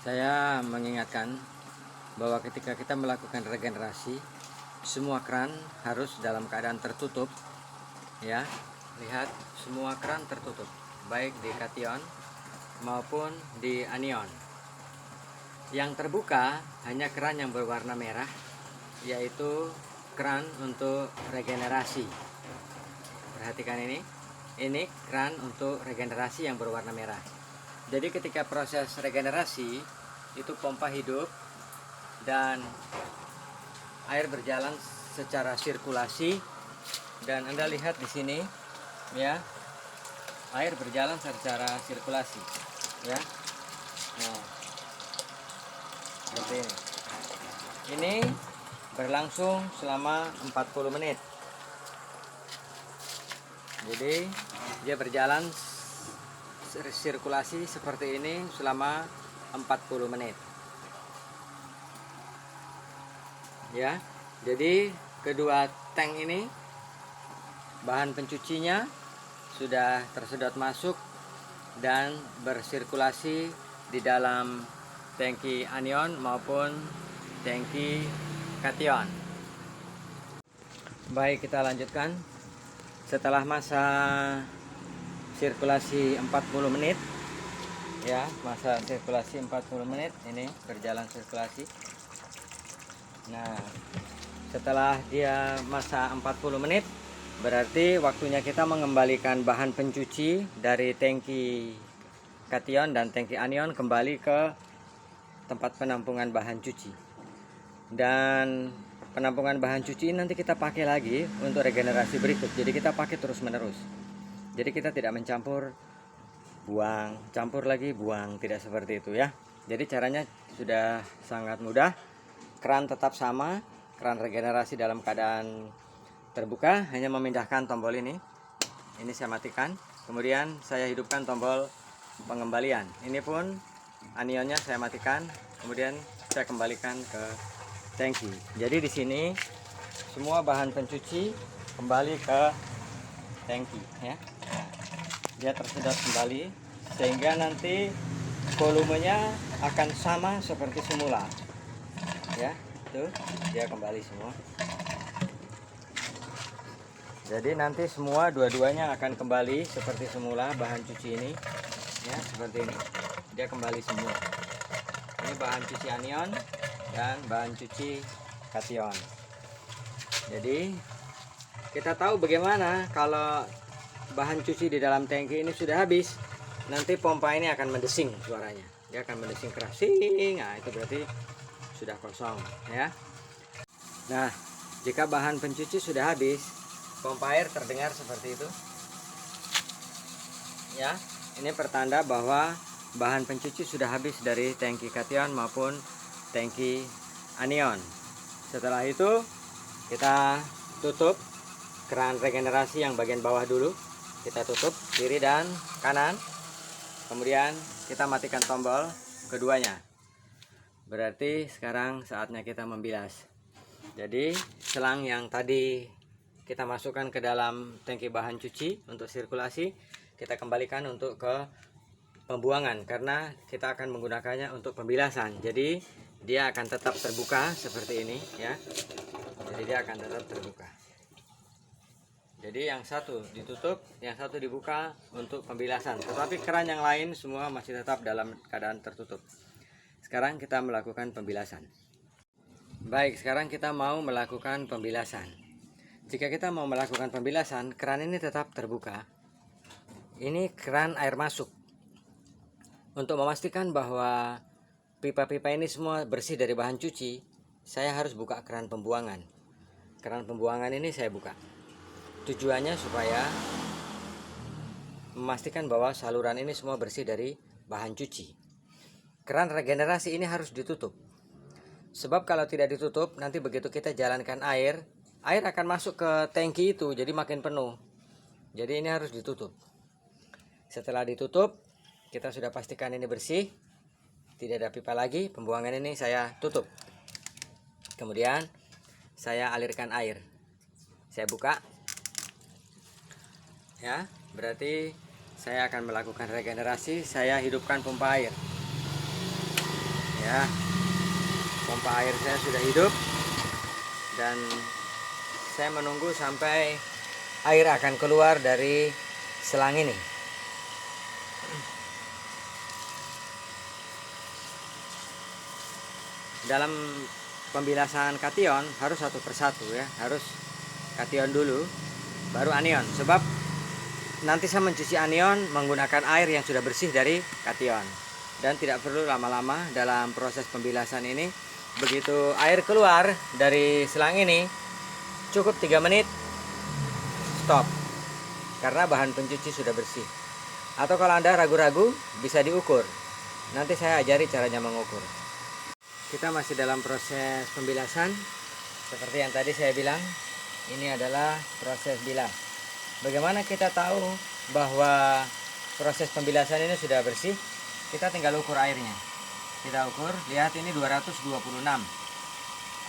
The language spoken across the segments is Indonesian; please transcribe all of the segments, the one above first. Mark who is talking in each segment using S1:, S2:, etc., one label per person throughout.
S1: Saya mengingatkan bahwa ketika kita melakukan regenerasi, semua keran harus dalam keadaan tertutup. Ya, lihat semua keran tertutup, baik di kation maupun di anion. Yang terbuka hanya keran yang berwarna merah, yaitu keran untuk regenerasi. Perhatikan ini keran untuk regenerasi yang berwarna merah. Jadi ketika proses regenerasi itu pompa hidup dan air berjalan secara sirkulasi, dan Anda lihat di sini ya, air berjalan secara sirkulasi ya. Nah, seperti ini berlangsung selama 40 menit. Jadi dia berjalan sirkulasi seperti ini selama 40 menit ya. Jadi kedua tank ini bahan pencucinya sudah tersedot masuk dan bersirkulasi di dalam tangki anion maupun tangki kation. Baik, kita lanjutkan. Setelah masa sirkulasi 40 menit ya, masa sirkulasi 40 menit ini berjalan sirkulasi. Nah, setelah dia masa 40 menit berarti waktunya kita mengembalikan bahan pencuci dari tangki kation dan tangki anion kembali ke tempat penampungan bahan cuci. Dan penampungan bahan cuci nanti kita pakai lagi untuk regenerasi berikut. Jadi kita pakai terus menerus. Jadi kita tidak mencampur, buang, campur lagi, buang, tidak seperti itu ya. Jadi caranya sudah sangat mudah. Keran tetap sama, keran regenerasi dalam keadaan terbuka, hanya memindahkan tombol ini. Ini saya matikan, kemudian saya hidupkan tombol pengembalian. Ini pun anionnya saya matikan, kemudian saya kembalikan ke tangki. Jadi di sini semua bahan pencuci kembali ke tangki ya. Dia tersedot kembali sehingga nanti volumenya akan sama seperti semula ya. Tuh, dia kembali semua. Jadi nanti semua dua-duanya akan kembali seperti semula bahan cuci ini ya, seperti ini. Dia kembali semua. Ini bahan cuci anion dan bahan cuci kation. Jadi kita tahu bagaimana kalau bahan cuci di dalam tangki ini sudah habis, nanti pompa ini akan mendesing suaranya. Dia akan mendesing keras. Nah, itu berarti sudah kosong ya. Nah, jika bahan pencuci sudah habis, pompa air terdengar seperti itu. Ya, ini pertanda bahwa bahan pencuci sudah habis dari tangki kation maupun tangki anion. Setelah itu kita tutup keran regenerasi yang bagian bawah dulu. Kita tutup kiri dan kanan. Kemudian kita matikan tombol keduanya. Berarti sekarang saatnya kita membilas. Jadi selang yang tadi kita masukkan ke dalam tangki bahan cuci untuk sirkulasi, kita kembalikan untuk ke pembuangan karena kita akan menggunakannya untuk pembilasan. Jadi dia akan tetap terbuka seperti ini ya. Jadi dia akan tetap terbuka. Jadi yang satu ditutup, yang satu dibuka untuk pembilasan. Tetapi keran yang lain semua masih tetap dalam keadaan tertutup. Sekarang kita melakukan pembilasan. Baik, sekarang kita mau melakukan pembilasan. Jika kita mau melakukan pembilasan, keran ini tetap terbuka. Ini keran air masuk. Untuk memastikan bahwa pipa-pipa ini semua bersih dari bahan cuci, saya harus buka keran pembuangan. Keran pembuangan ini saya buka. Tujuannya supaya memastikan bahwa saluran ini semua bersih dari bahan cuci. Keran regenerasi ini harus ditutup. Sebab kalau tidak ditutup, nanti begitu kita jalankan air akan masuk ke tangki itu, jadi makin penuh. Jadi ini harus ditutup. Setelah ditutup, kita sudah pastikan ini bersih, tidak ada pipa lagi. Pembuangan ini saya tutup. Kemudian saya alirkan air. Saya buka. Ya, berarti saya akan melakukan regenerasi. Saya hidupkan pompa air. Ya, pompa air saya sudah hidup dan saya menunggu sampai air akan keluar dari selang ini. Dalam pembilasan kation harus satu persatu ya, harus kation dulu baru anion, sebab nanti saya mencuci anion menggunakan air yang sudah bersih dari kation dan tidak perlu lama-lama dalam proses pembilasan ini. Begitu air keluar dari selang ini cukup 3 menit stop, karena bahan pencuci sudah bersih. Atau kalau Anda ragu-ragu bisa diukur, nanti saya ajari caranya mengukur. Kita masih dalam proses pembilasan. Seperti yang tadi saya bilang, ini adalah proses bilas. Bagaimana kita tahu bahwa proses pembilasan ini sudah bersih? Kita tinggal ukur airnya. Kita ukur, lihat ini 226.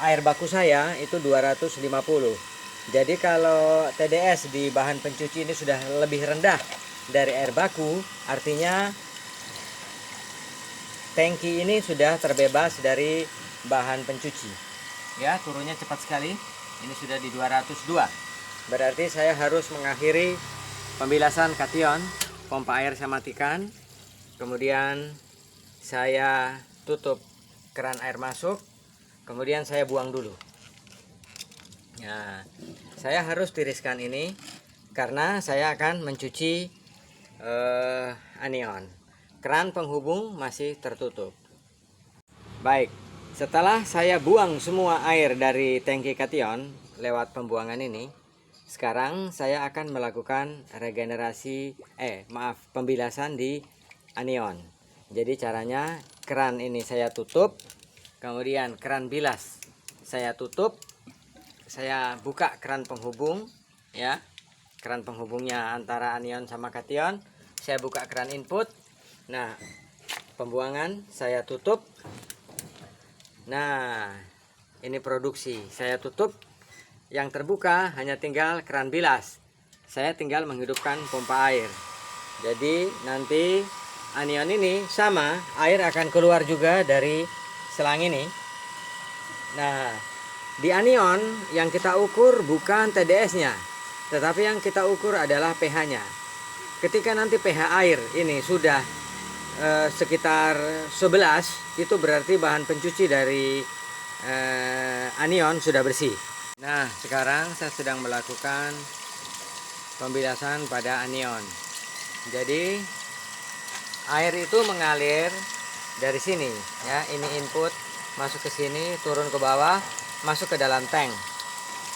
S1: Air baku saya itu 250. Jadi kalau TDS di bahan pencuci ini sudah lebih rendah dari air baku, artinya tangki ini sudah terbebas dari bahan pencuci. Ya, turunnya cepat sekali. Ini sudah di 202. Berarti saya harus mengakhiri pembilasan kation. Pompa air saya matikan. Kemudian saya tutup keran air masuk. Kemudian saya buang dulu. Nah, saya harus tiriskan ini karena saya akan mencuci anion. Keran penghubung masih tertutup. Baik, setelah saya buang semua air dari tangki kation lewat pembuangan ini, sekarang saya akan melakukan pembilasan di anion. Jadi caranya, keran ini saya tutup, kemudian keran bilas saya tutup, saya buka keran penghubung ya. Keran penghubungnya antara anion sama kation, saya buka keran input. Nah, pembuangan saya tutup. Nah, ini produksi saya tutup. Yang terbuka hanya tinggal keran bilas. Saya tinggal menghidupkan pompa air. Jadi nanti anion ini sama, air akan keluar juga dari selang ini. Nah, di anion yang kita ukur bukan TDS-nya, tetapi yang kita ukur adalah pH-nya. Ketika nanti pH air ini sudah sekitar 11, itu berarti bahan pencuci dari anion sudah bersih. Nah, sekarang saya sedang melakukan pembilasan pada anion. Jadi air itu mengalir dari sini ya, ini input masuk ke sini, turun ke bawah, masuk ke dalam tank.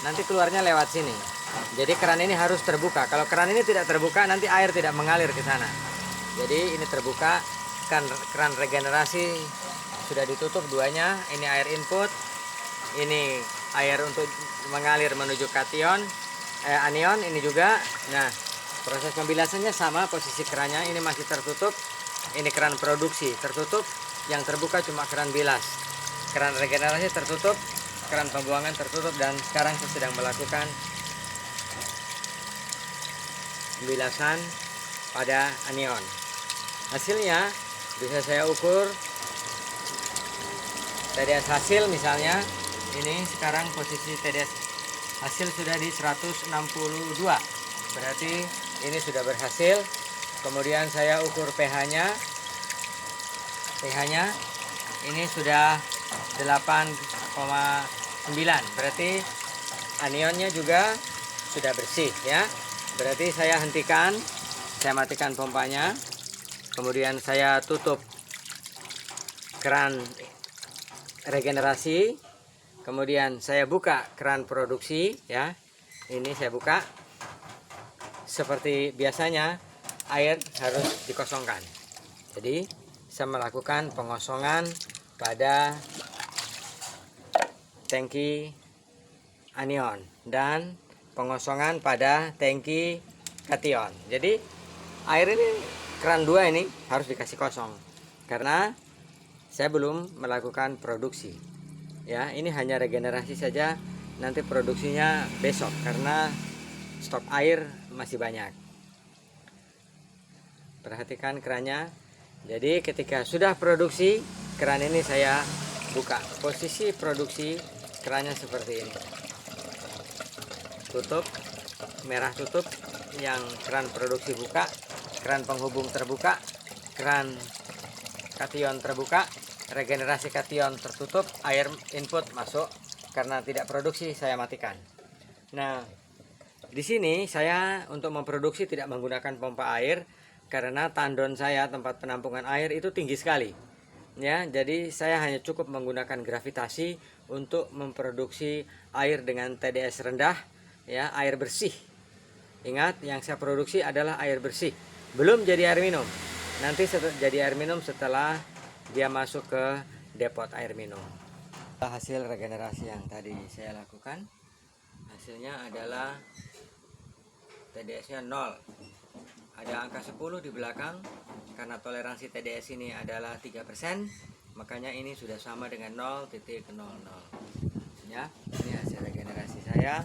S1: Nanti keluarnya lewat sini. Jadi keran ini harus terbuka. Kalau keran ini tidak terbuka, nanti air tidak mengalir ke sana. Jadi ini terbuka, keran regenerasi sudah ditutup duanya. Ini air input, ini air untuk mengalir menuju kation, anion ini juga. Nah, proses pembilasannya sama, posisi kerannya ini masih tertutup. Ini keran produksi tertutup, yang terbuka cuma keran bilas. Keran regenerasi tertutup, keran pembuangan tertutup, dan sekarang saya sedang melakukan pembilasan pada anion. Hasilnya bisa saya ukur. TDS hasil misalnya, ini sekarang posisi TDS hasil sudah di 162, berarti ini sudah berhasil. Kemudian saya ukur pH-nya. pH-nya ini sudah 8,9, berarti anionnya juga sudah bersih ya. Berarti saya hentikan, saya matikan pompanya. Kemudian saya tutup keran regenerasi. Kemudian saya buka keran produksi ya. Ini saya buka. Seperti biasanya air harus dikosongkan. Jadi saya melakukan pengosongan pada tangki anion dan pengosongan pada tangki kation. Jadi air ini, keran 2 ini harus dikasih kosong karena saya belum melakukan produksi ya. Ini hanya regenerasi saja, nanti produksinya besok karena stok air masih banyak. Perhatikan kerannya. Jadi ketika sudah produksi, keran ini saya buka. Posisi produksi kerannya seperti ini. Tutup, merah tutup, yang keran produksi buka, keran penghubung terbuka, keran kation terbuka, regenerasi kation tertutup, air input masuk. Karena tidak produksi saya matikan. Nah, di sini saya untuk memproduksi tidak menggunakan pompa air karena tandon saya, tempat penampungan air itu tinggi sekali. Ya, jadi saya hanya cukup menggunakan gravitasi untuk memproduksi air dengan TDS rendah, ya, air bersih. Ingat, yang saya produksi adalah air bersih, belum jadi air minum. Nanti jadi air minum setelah dia masuk ke depot air minum. Hasil regenerasi yang tadi saya lakukan, hasilnya adalah TDS-nya 0. Ada angka 10 di belakang. Karena toleransi TDS ini adalah 3%, makanya ini sudah sama dengan 0,00. Ya, ini hasil regenerasi saya.